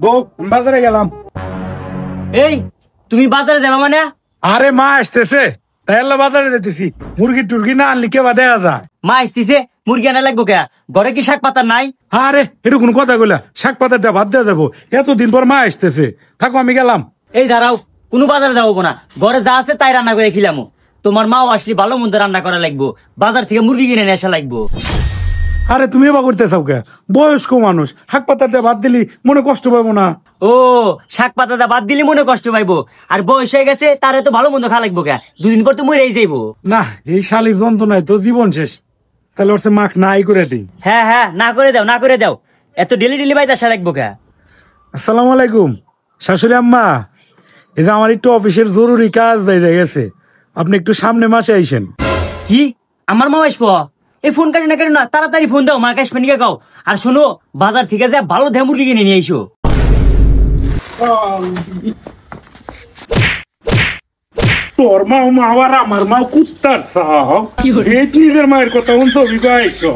বউ বাজারে গেলাম। এই তুমি বাজারে যাবা মানে? আরে মা আসতেছে, তাই বাজারে যেতেছি। মুরগি টুরগি না আনলি কেবা দেয়া যায়। মা আসতেছে, মুরগি আনা লাগবো কে? ঘরে কি শাক পাতা নাই? আরে এটা কোন কথা কইলা, শাক পাতাটা ভাত দেওয়া যাবো। এতদিন পর মা আসতেছে, থাকো আমি গেলাম। এই দাঁড়াও, কোনো বাজারে যাবো না, ঘরে যা আছে তাই রান্না করে খিলামো। তোমার মাও আসলে ভালো মন্দ রান্না করা লাগবো, বাজার থেকে মুরগি কিনে নিয়ে আসা লাগবো। আরে তুমি এবার করতে চাও কে? বয়স্ক মানুষ, শাক পাতাটা ভাত দিলি মনে কষ্ট পাবো না? ও, শাক পাতাটা বাদ দিলে মনে কষ্ট পাইবো, আর বয়স হয়ে গেছে তারে তো ভালো মন্দ খাওয়া লাগবো কে? দুদিন পর তো মরেই যাইবো। না, এই শালির যন্ত্রণায় তো জীবন শেষ। তাহলে ওর মাখ নাই করে দিই। হ্যাঁ হ্যাঁ, না করে দাও, না করে দাও। এত ডেলি ডেলি বাইতে আসা লাগবো কে? আসসালামু আলাইকুম শাশুড়ি আম্মা। এই যে আমার একটু অফিসের জরুরি কাজ বাইরে গেছে, আপনি একটু সামনে মাসে আইসেন। কি আমার মা আসবো? এই ফোন কাটি না, না তাড়াতাড়ি ফোন দাও, মাকে আসবে নিয়ে গাও। আর শোনো, বাজার থেকে যা ভালো ধে মুরগি কিনে নিয়ে আইসো। তোর মাও মা আর আমার মাও কুত্তার সাহ, নিজের মায়ের কথা উনছো বিগাইছো।